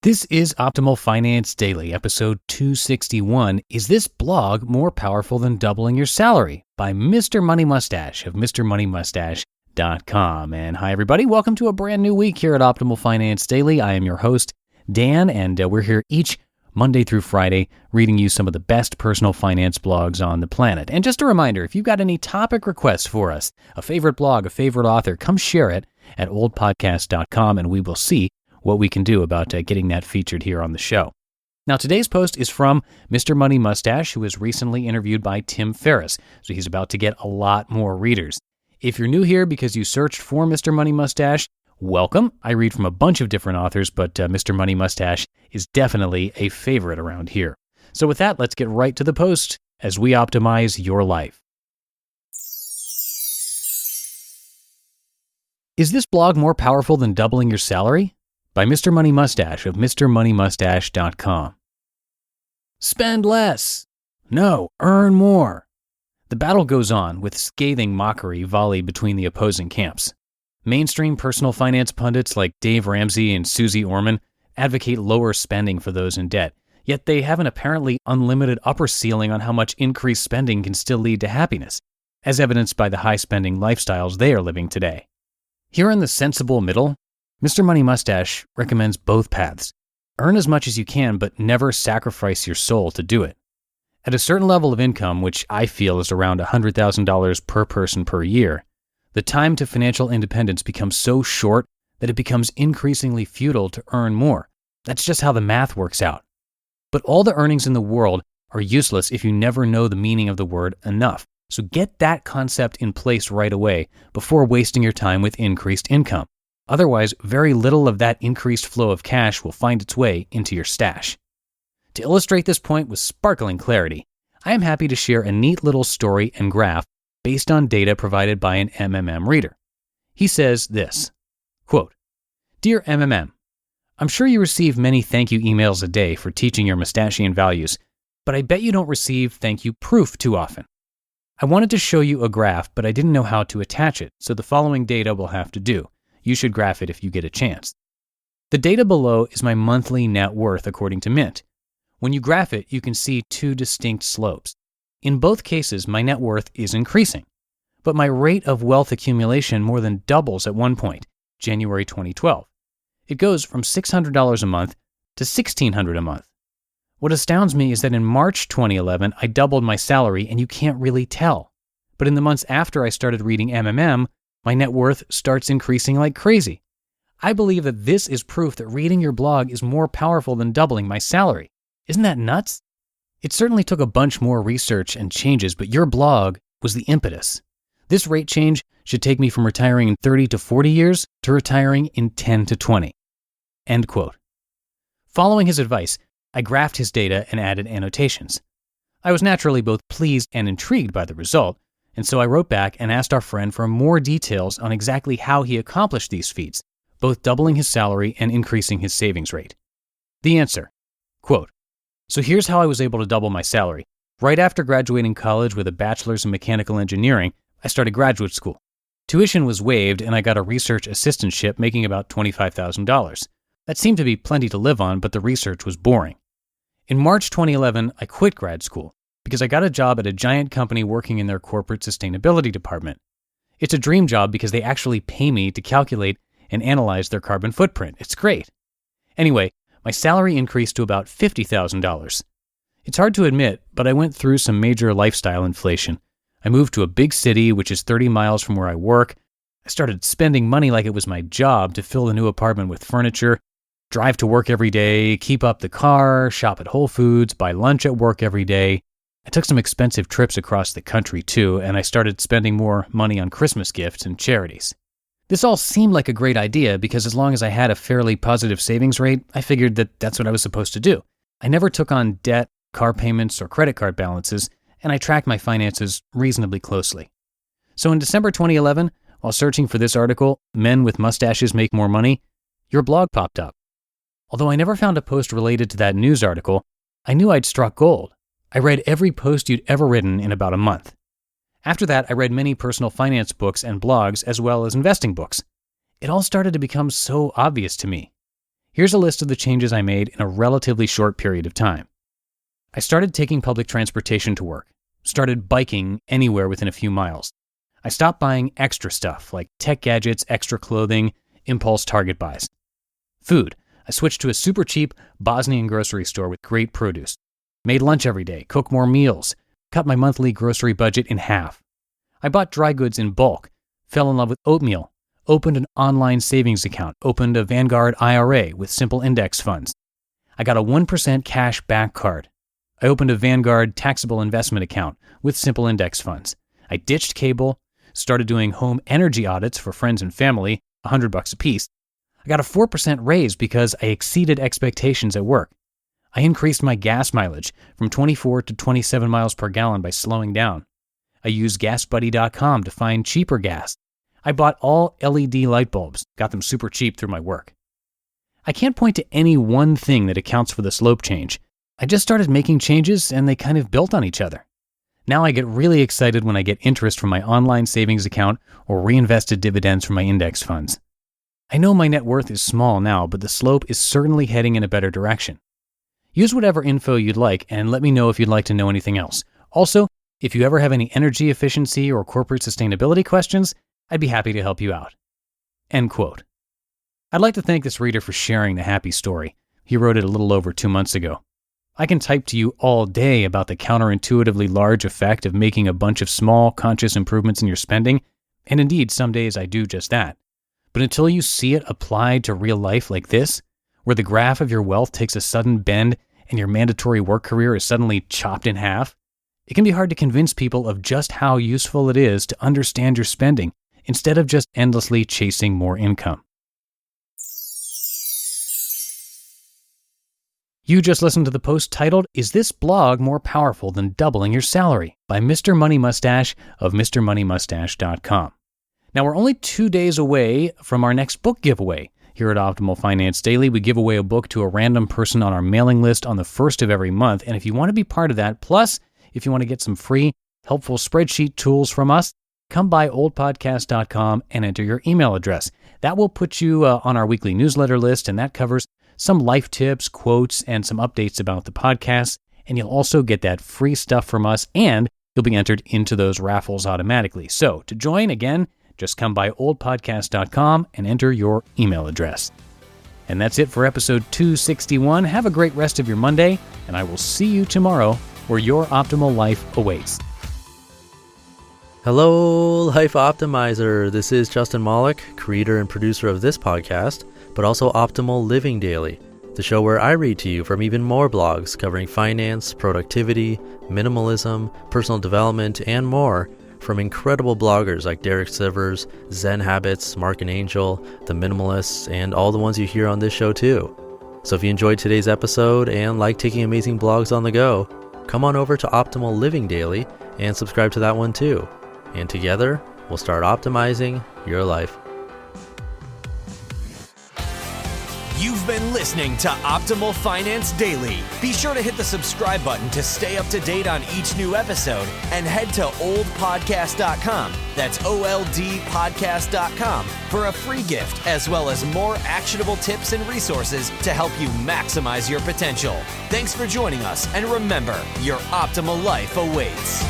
This is Optimal Finance Daily, episode 261. Is this blog more powerful than doubling your salary? By Mr. Money Mustache of MrMoneyMustache.com. And hi, everybody. Welcome to a brand new week here at Optimal Finance Daily. I am your host, Dan, and we're here each Monday through Friday reading you some of the best personal finance blogs on the planet. And just a reminder, if you've got any topic requests for us, a favorite blog, a favorite author, come share it at oldpodcast.com and we will see what we can do about getting that featured here on the show. Now, today's post is from Mr. Money Mustache, who was recently interviewed by Tim Ferriss, so he's about to get a lot more readers. If you're new here because you searched for Mr. Money Mustache, welcome. I read from a bunch of different authors, but Mr. Money Mustache is definitely a favorite around here. So with that, let's get right to the post as we optimize your life. Is this blog more powerful than doubling your salary? By Mr. Money Mustache of MrMoneyMustache.com. Spend less. No, earn more. The battle goes on with scathing mockery volleyed between the opposing camps. Mainstream personal finance pundits like Dave Ramsey and Susie Orman advocate lower spending for those in debt, yet they have an apparently unlimited upper ceiling on how much increased spending can still lead to happiness, as evidenced by the high-spending lifestyles they are living today. Here in the sensible middle, Mr. Money Mustache recommends both paths. Earn as much as you can, but never sacrifice your soul to do it. At a certain level of income, which I feel is around $100,000 per person per year, the time to financial independence becomes so short that it becomes increasingly futile to earn more. That's just how the math works out. But all the earnings in the world are useless if you never know the meaning of the word enough. So get that concept in place right away before wasting your time with increased income. Otherwise, very little of that increased flow of cash will find its way into your stash. To illustrate this point with sparkling clarity, I am happy to share a neat little story and graph based on data provided by an MMM reader. He says this, quote, "Dear MMM, I'm sure you receive many thank you emails a day for teaching your mustachian values, but I bet you don't receive thank you proof too often. I wanted to show you a graph, but I didn't know how to attach it, so the following data will have to do. You should graph it if you get a chance. The data below is my monthly net worth according to Mint. When you graph it, you can see two distinct slopes. In both cases, my net worth is increasing, but my rate of wealth accumulation more than doubles at one point, January 2012. It goes from $600 a month to $1,600 a month. What astounds me is that in March 2011, I doubled my salary and you can't really tell. But in the months after I started reading MMM, my net worth starts increasing like crazy. I believe that this is proof that reading your blog is more powerful than doubling my salary. Isn't that nuts? It certainly took a bunch more research and changes, but your blog was the impetus. This rate change should take me from retiring in 30 to 40 years to retiring in 10 to 20. End quote. Following his advice, I graphed his data and added annotations. I was naturally both pleased and intrigued by the result, and so I wrote back and asked our friend for more details on exactly how he accomplished these feats, both doubling his salary and increasing his savings rate. The answer, quote, "So here's how I was able to double my salary. Right after graduating college with a bachelor's in mechanical engineering, I started graduate school. Tuition was waived and I got a research assistantship making about $25,000. That seemed to be plenty to live on, but the research was boring. In March 2011, I quit grad school because I got a job at a giant company working in their corporate sustainability department. It's a dream job because they actually pay me to calculate and analyze their carbon footprint. It's great. Anyway, my salary increased to about $50,000. It's hard to admit, but I went through some major lifestyle inflation. I moved to a big city, which is 30 miles from where I work. I started spending money like it was my job to fill the new apartment with furniture, drive to work every day, keep up the car, shop at Whole Foods, buy lunch at work every day. I took some expensive trips across the country too, and I started spending more money on Christmas gifts and charities. This all seemed like a great idea because as long as I had a fairly positive savings rate, I figured that that's what I was supposed to do. I never took on debt, car payments, or credit card balances, and I tracked my finances reasonably closely. So in December 2011, while searching for this article, Men with Mustaches Make More Money, your blog popped up. Although I never found a post related to that news article, I knew I'd struck gold. I read every post you'd ever written in about a month. After that, I read many personal finance books and blogs as well as investing books. It all started to become so obvious to me. Here's a list of the changes I made in a relatively short period of time. I started taking public transportation to work, started biking anywhere within a few miles. I stopped buying extra stuff like tech gadgets, extra clothing, impulse Target buys. Food. I switched to a super cheap Bosnian grocery store with great produce. Made lunch every day, cooked more meals, cut my monthly grocery budget in half. I bought dry goods in bulk, fell in love with oatmeal, opened an online savings account, opened a Vanguard IRA with simple index funds. I got a 1% cash back card. I opened a Vanguard taxable investment account with simple index funds. I ditched cable, started doing home energy audits for friends and family, $100 a piece. I got a 4% raise because I exceeded expectations at work. I increased my gas mileage from 24 to 27 miles per gallon by slowing down. I used GasBuddy.com to find cheaper gas. I bought all LED light bulbs, got them super cheap through my work. I can't point to any one thing that accounts for the slope change. I just started making changes and they kind of built on each other. Now I get really excited when I get interest from my online savings account or reinvested dividends from my index funds. I know my net worth is small now, but the slope is certainly heading in a better direction. Use whatever info you'd like and let me know if you'd like to know anything else. Also, if you ever have any energy efficiency or corporate sustainability questions, I'd be happy to help you out. End quote. I'd like to thank this reader for sharing the happy story. He wrote it a little over 2 months ago. I can type to you all day about the counterintuitively large effect of making a bunch of small, conscious improvements in your spending, and indeed, some days I do just that. But until you see it applied to real life like this, where the graph of your wealth takes a sudden bend and your mandatory work career is suddenly chopped in half, it can be hard to convince people of just how useful it is to understand your spending instead of just endlessly chasing more income. You just listened to the post titled, "Is This Blog More Powerful Than Doubling Your Salary?" by Mr. Money Mustache of MrMoneyMustache.com. Now, we're only 2 days away from our next book giveaway. Here at Optimal Finance Daily, we give away a book to a random person on our mailing list on the first of every month. And if you want to be part of that, plus if you want to get some free, helpful spreadsheet tools from us, come by oldpodcast.com and enter your email address. That will put you on our weekly newsletter list, and that covers some life tips, quotes, and some updates about the podcast. And you'll also get that free stuff from us, and you'll be entered into those raffles automatically. So to join, again, just come by oldpodcast.com and enter your email address. And that's it for episode 261. Have a great rest of your Monday, and I will see you tomorrow where your optimal life awaits. Hello, Life Optimizer. This is Justin Malik, creator and producer of this podcast, but also Optimal Living Daily, the show where I read to you from even more blogs covering finance, productivity, minimalism, personal development, and more from incredible bloggers like Derek Sivers, Zen Habits, Mark and Angel, The Minimalists, and all the ones you hear on this show too. So if you enjoyed today's episode and like taking amazing blogs on the go, come on over to Optimal Living Daily and subscribe to that one too. And together, we'll start optimizing your life. You've been listening to Optimal Finance Daily. Be sure to hit the subscribe button to stay up to date on each new episode and head to oldpodcast.com. That's OLDpodcast.com for a free gift as well as more actionable tips and resources to help you maximize your potential. Thanks for joining us, and remember, your optimal life awaits.